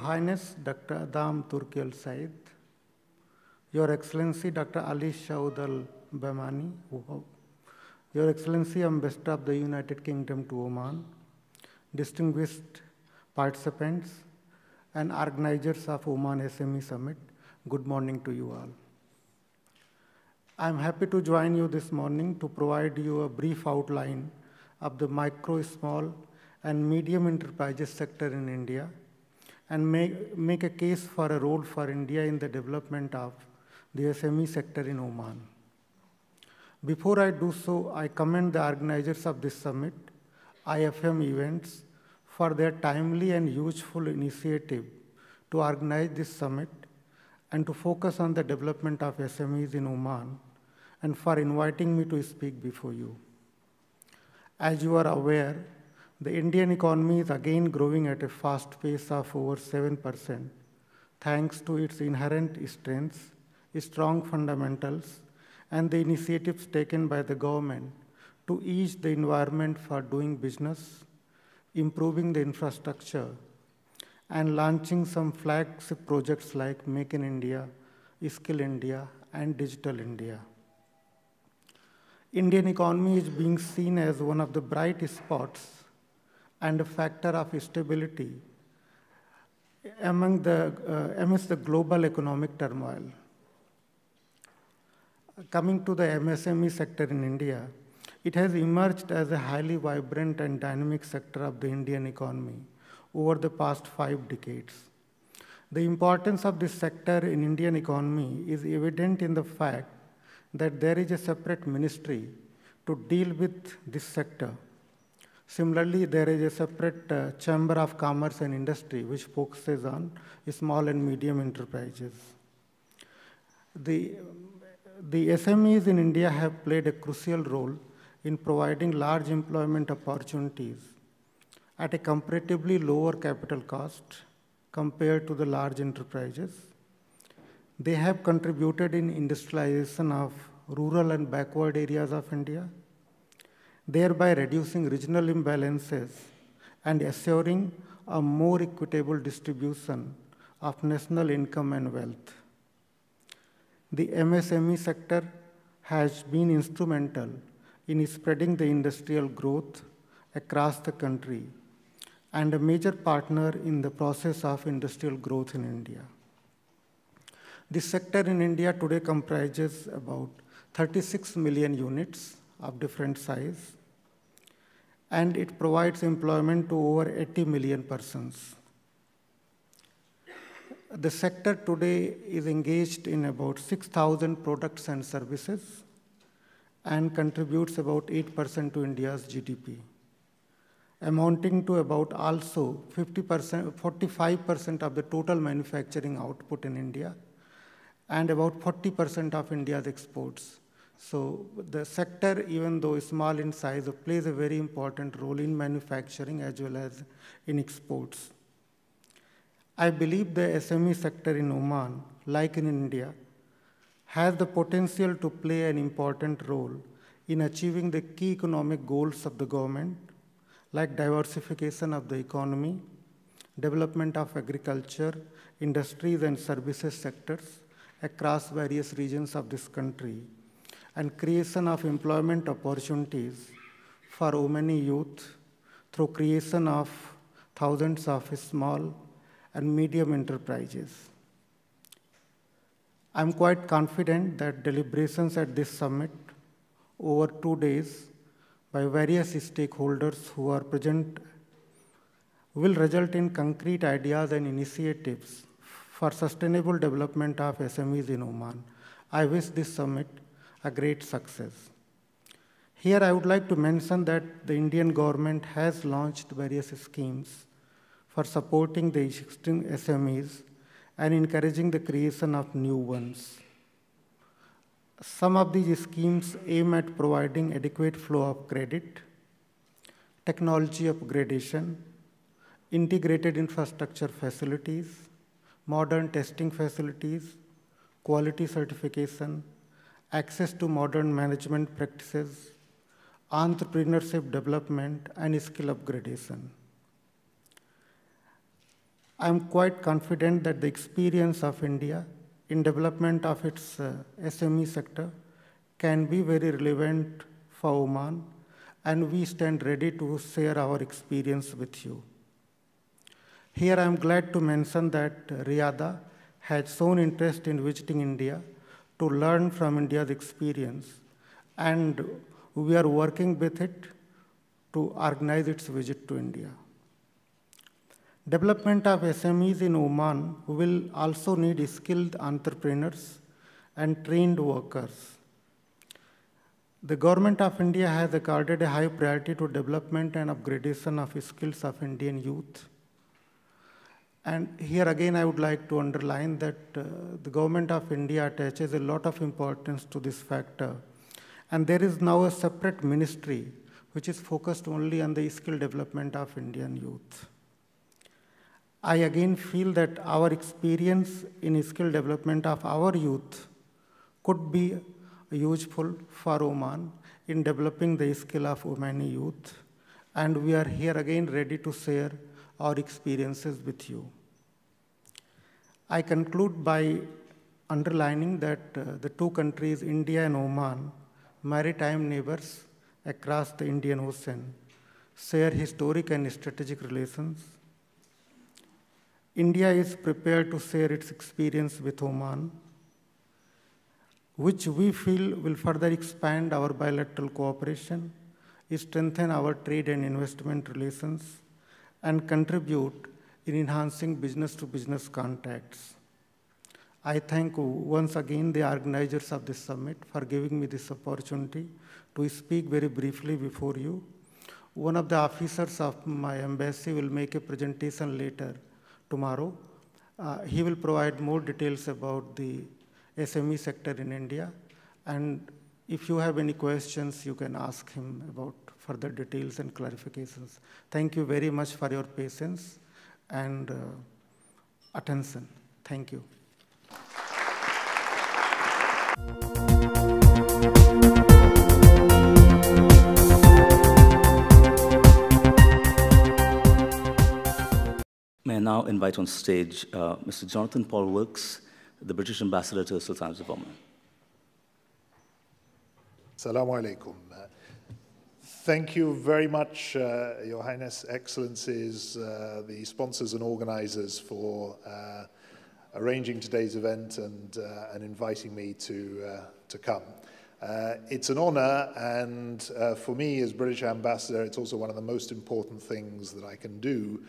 Highness Dr. Adam Turki Al Said, Your Excellency Dr. Ali Shaud Al Bamani, Your Excellency Ambassador of the United Kingdom to Oman, distinguished participants and organizers of Oman SME Summit, good morning to you all. I'm happy to join you this morning to provide you a brief outline of the micro, small, and medium enterprises sector in India and make a case for a role for India in the development of the SME sector in Oman. Before I do so, I commend the organizers of this summit, IFM Events, for their timely and useful initiative to organize this summit and to focus on the development of SMEs in Oman, and for inviting me to speak before you. As you are aware, the Indian economy is again growing at a fast pace of over 7%, thanks to its inherent strengths, strong fundamentals, and the initiatives taken by the government to ease the environment for doing business, improving the infrastructure, and launching some flagship projects like Make in India, Skill India, and Digital India. Indian economy is being seen as one of the bright spots and a factor of stability amidst the global economic turmoil. Coming to the MSME sector in India, it has emerged as a highly vibrant and dynamic sector of the Indian economy over the past 5 decades. The importance of this sector in Indian economy is evident in the fact that there is a separate ministry to deal with this sector. Similarly, there is a separate Chamber of Commerce and Industry which focuses on small and medium enterprises. The SMEs in India have played a crucial role in providing large employment opportunities at a comparatively lower capital cost compared to the large enterprises. They have contributed in industrialization of rural and backward areas of India, thereby reducing regional imbalances and assuring a more equitable distribution of national income and wealth. The MSME sector has been instrumental in spreading the industrial growth across the country and a major partner in the process of industrial growth in India. This sector in India today comprises about 36 million units of different size, and it provides employment to over 80 million persons. The sector today is engaged in about 6,000 products and services and contributes about 8% to India's GDP, amounting to about also 45% of the total manufacturing output in India, and about 40% of India's exports. So the sector, even though small in size, plays a very important role in manufacturing as well as in exports. I believe the SME sector in Oman, like in India, has the potential to play an important role in achieving the key economic goals of the government, like diversification of the economy, development of agriculture, industries and services sectors across various regions of this country, and creation of employment opportunities for Omani youth through creation of thousands of small and medium enterprises. I'm quite confident that deliberations at this summit over 2 days by various stakeholders who are present will result in concrete ideas and initiatives for sustainable development of SMEs in Oman. I wish this summit a great success. Here I would like to mention that the Indian government has launched various schemes for supporting the existing SMEs and encouraging the creation of new ones. Some of these schemes aim at providing adequate flow of credit, technology upgradation, integrated infrastructure facilities, modern testing facilities, quality certification, access to modern management practices, entrepreneurship development, and skill upgradation. I am quite confident that the experience of India in development of its SME sector can be very relevant for Oman, and we stand ready to share our experience with you. Here I am glad to mention that Riyada has shown interest in visiting India to learn from India's experience, and we are working with it to organize its visit to India. Development of SMEs in Oman will also need skilled entrepreneurs and trained workers. The Government of India has accorded a high priority to development and upgradation of skills of Indian youth. And here again, I would like to underline that the Government of India attaches a lot of importance to this factor. And there is now a separate ministry which is focused only on the skill development of Indian youth. I again feel that our experience in skill development of our youth could be useful for Oman in developing the skill of Omani youth. And we are here again ready to share our experiences with you. I conclude by underlining that the two countries, India and Oman, maritime neighbors across the Indian Ocean, share historic and strategic relations. India is prepared to share its experience with Oman, which we feel will further expand our bilateral cooperation, strengthen our trade and investment relations, and contribute in enhancing business-to-business contacts. I thank once again the organizers of this summit for giving me this opportunity to speak very briefly before you. One of the officers of my embassy will make a presentation later tomorrow. He will provide more details about the SME sector in India. And if you have any questions, you can ask him about further details and clarifications. Thank you very much for your patience and attention. Thank you. May I now invite on stage Mr. Jonathan Paul Wilks, the British Ambassador to the Sultanate of Oman. Assalamu alaikum. Thank you very much, Your Highness, Excellencies, the sponsors and organizers for arranging today's event and inviting me to come. It's an honor, and for me as British Ambassador, it's also one of the most important things that I can do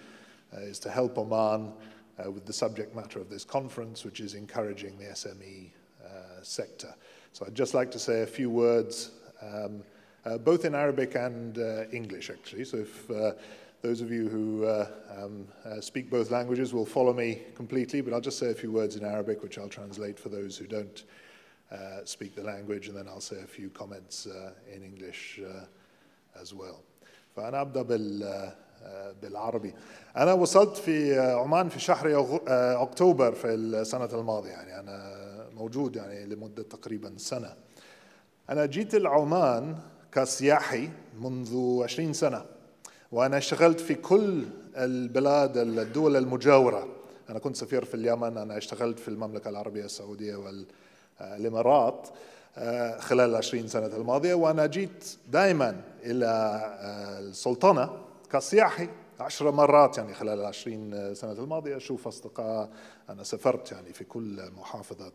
is to help Oman with the subject matter of this conference, which is encouraging the SME sector. So I'd just like to say a few words, both in Arabic and English, actually. So if those of you who speak both languages will follow me completely, but I'll just say a few words in Arabic, which I'll translate for those who don't speak the language, and then I'll say a few comments in English as well. فأنا أبدأ بالعربي. أنا وصلت في عمان في شهر أكتوبر في السنة الماضية، يعني أنا موجود يعني لمدة تقريبا سنة. أنا جيت لعمان كسياحي منذ 20 سنة، وأنا اشتغلت في كل البلاد الدول المجاورة. أنا كنت سفير في اليمن، أنا اشتغلت في المملكة العربية السعودية والإمارات خلال 20 سنة الماضية، وأنا جيت دائما إلى السلطنة كسياحي 10 مرات يعني خلال 20 سنة الماضية. أشوف أصدقاء، أنا سافرت يعني في كل محافظة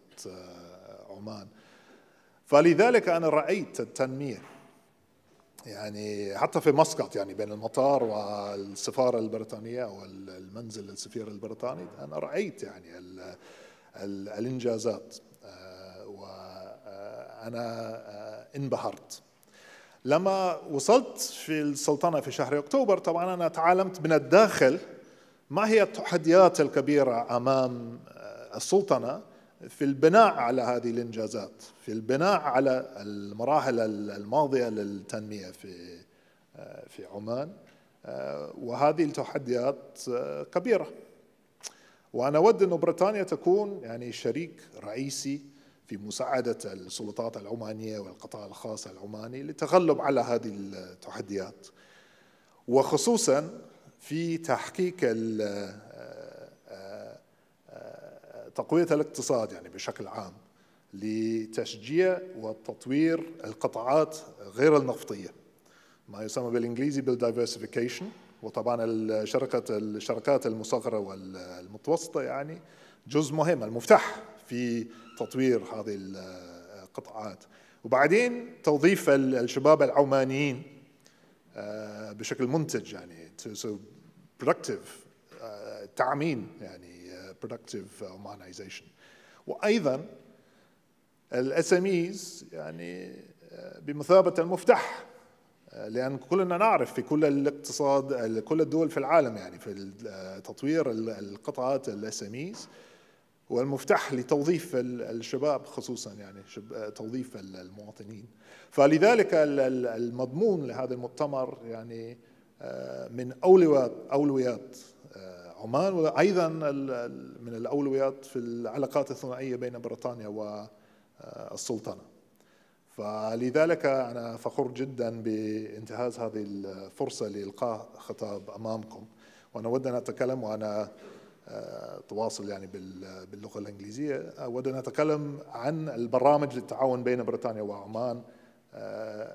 عمان، فلذلك أنا رأيت التنمية يعني حتى في مسقط، يعني بين المطار والسفارة البريطانية أو المنزل السفير البريطاني، أنا رأيت يعني الإنجازات وأنا انبهرت. لما وصلت في السلطنة في شهر أكتوبر، طبعا أنا تعلمت من الداخل ما هي التحديات الكبيرة أمام السلطنة في البناء على هذه الإنجازات، في البناء على المراحل الماضية للتنمية في عمان، وهذه التحديات كبيرة. وأنا أود أن بريطانيا تكون يعني شريك رئيسي في مساعدة السلطات العمانية والقطاع الخاص العماني للتغلب على هذه التحديات، وخصوصا في تحقيق تقوية الاقتصاد يعني بشكل عام لتشجيع وتطوير القطاعات غير النفطية، ما يسمى بالإنجليزي بالdiversification. وطبعا الشركات المصغرة والمتوسطة يعني جزء مهم، المفتاح في تطوير هذه القطاعات. وبعدين توظيف الشباب العمانيين بشكل منتج يعني so productive تعمين يعني productive Omanization. وأيضا SMEs يعني بمثابة المفتاح، لأن كلنا نعرف في كل الاقتصاد كل الدول في العالم يعني في تطوير القطاعات SMEs والمفتاح لتوظيف الشباب خصوصا يعني توظيف المواطنين. فلذلك المضمون لهذا المؤتمر يعني من أولويات عمان، وأيضا من الأولويات في العلاقات الثنائية بين بريطانيا والسلطنة. فلذلك أنا فخور جدا بانتهاز هذه الفرصة لإلقاء خطاب أمامكم، وأنا أود أن أتكلم وأنا تواصل يعني باللغة الإنجليزية. أود أن أتكلم عن البرامج للتعاون بين بريطانيا وعمان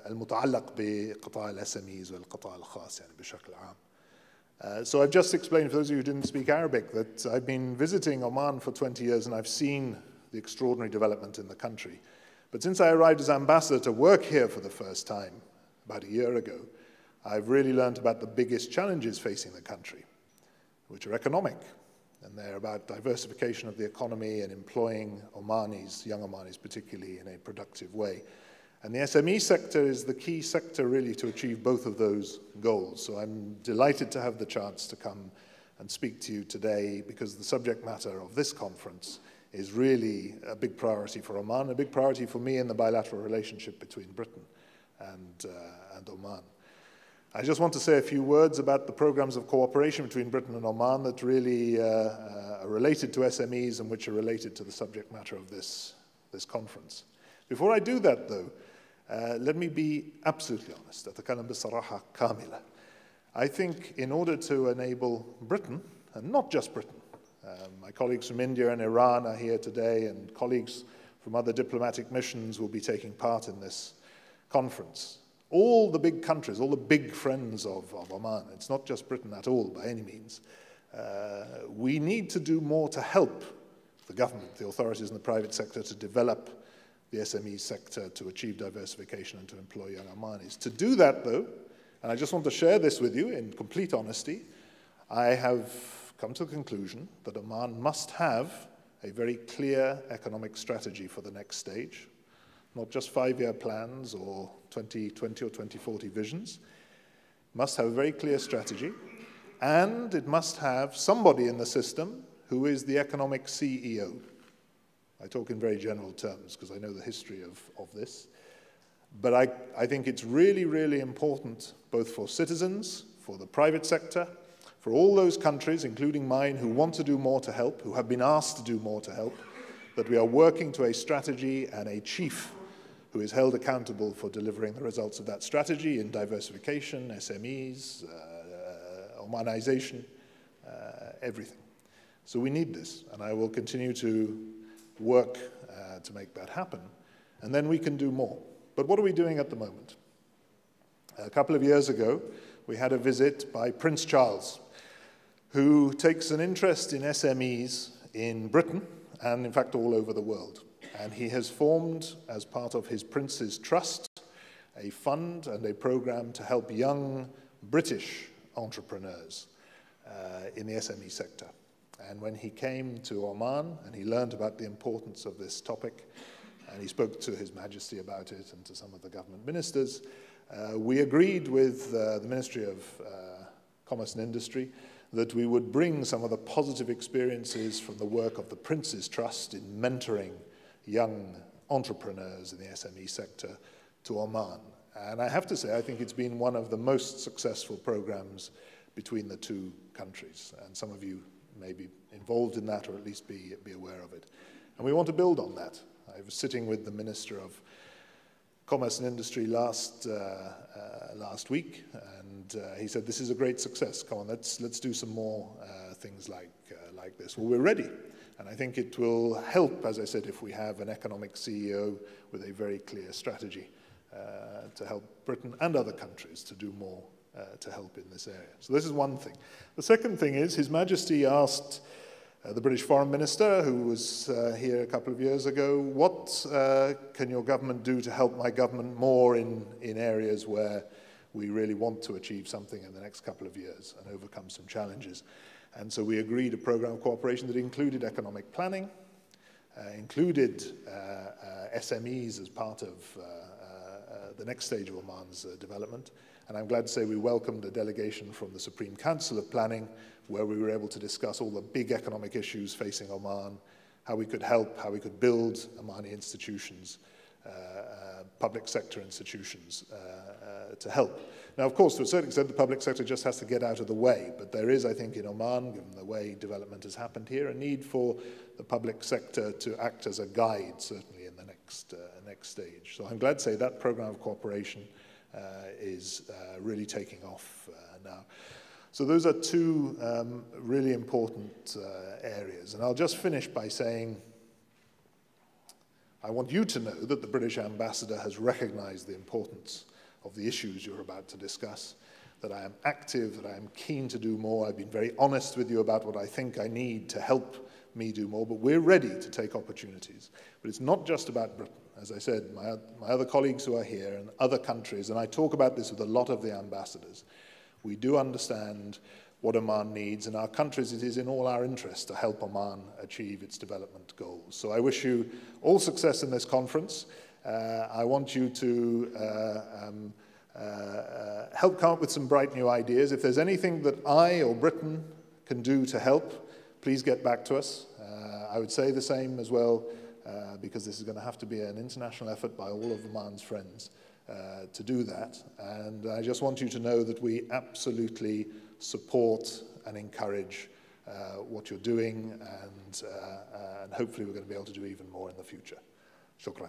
المتعلق بقطاع الSMEs والقطاع الخاص يعني بشكل عام. So I've just explained for those of you who didn't speak Arabic that I've been visiting Oman for 20 years and I've seen the extraordinary development in the country. But since I arrived as ambassador to work here for the first time about a year ago, I've really learned about the biggest challenges facing the country, which are economic. And they're about diversification of the economy and employing Omanis, young Omanis particularly, in a productive way. And the SME sector is the key sector really to achieve both of those goals. So I'm delighted to have the chance to come and speak to you today because the subject matter of this conference is really a big priority for Oman, a big priority for me in the bilateral relationship between Britain and Oman. I just want to say a few words about the programs of cooperation between Britain and Oman that really are related to SMEs and which are related to the subject matter of this conference. Before I do that, though, let me be absolutely honest. أتكلم بصراحة كاملة. I think in order to enable Britain, and not just Britain, my colleagues from India and Iran are here today, and colleagues from other diplomatic missions will be taking part in this conference. All the big countries, all the big friends of Oman, it's not just Britain at all by any means, we need to do more to help the government, the authorities in the private sector to develop the SME sector, to achieve diversification and to employ young Omanis. To do that though, and I just want to share this with you in complete honesty, I have come to the conclusion that Oman must have a very clear economic strategy for the next stage, not just 5-year plans or 2020 or 2040 visions. It must have a very clear strategy, and it must have somebody in the system who is the economic CEO. I talk in very general terms because I know the history of this. But I think it's really, really important both for citizens, for the private sector, for all those countries, including mine, who want to do more to help, who have been asked to do more to help, that we are working to a strategy and a chief who is held accountable for delivering the results of that strategy in diversification, SMEs, Omanization, everything. So we need this, and I will continue to work to make that happen, and then we can do more. But what are we doing at the moment? A couple of years ago, we had a visit by Prince Charles, who takes an interest in SMEs in Britain and, in fact, all over the world. And he has formed, as part of his Prince's Trust, a fund and a program to help young British entrepreneurs in the SME sector. And when he came to Oman and he learned about the importance of this topic, and he spoke to His Majesty about it and to some of the government ministers, we agreed with the Ministry of Commerce and Industry that we would bring some of the positive experiences from the work of the Prince's Trust in mentoring young entrepreneurs in the SME sector to Oman. And I have to say, I think it's been one of the most successful programs between the two countries. And some of you may be involved in that or at least be aware of it. And we want to build on that. I was sitting with the Minister of Commerce and Industry last week, and he said, "This is a great success. Come on, let's do some more things like this." Well, we're ready, And I think it will help, as I said, if we have an economic CEO with a very clear strategy to help Britain and other countries to do more to help in this area. So this is one thing. The second thing is His Majesty asked the British Foreign Minister, who was here a couple of years ago, what can your government do to help my government more in areas where we really want to achieve something in the next couple of years and overcome some challenges? And so we agreed a program of cooperation that included economic planning, included SMEs as part of the next stage of Oman's development. And I'm glad to say we welcomed a delegation from the Supreme Council of Planning, where we were able to discuss all the big economic issues facing Oman, how we could help, how we could build Omani institutions, public sector institutions to help. Now, of course, to a certain extent, the public sector just has to get out of the way. But there is, I think, in Oman, given the way development has happened here, a need for the public sector to act as a guide, certainly in the next stage. So I'm glad to say that program of cooperation is really taking off now. So those are two really important areas. And I'll just finish by saying, I want you to know that the British ambassador has recognized the importance of the issues you're about to discuss, that I am active, that I am keen to do more. I've been very honest with you about what I think I need to help me do more, but we're ready to take opportunities. But it's not just about Britain. As I said, my other colleagues who are here and other countries, and I talk about this with a lot of the ambassadors, we do understand what Oman needs. In our countries, it is in all our interest to help Oman achieve its development goals. So I wish you all success in this conference. I want you to help come up with some bright new ideas. If there's anything that I or Britain can do to help, please get back to us. I would say the same as well, because this is going to have to be an international effort by all of Oman's friends to do that. And I just want you to know that we absolutely support and encourage what you're doing, and hopefully we're going to be able to do even more in the future. Shukran.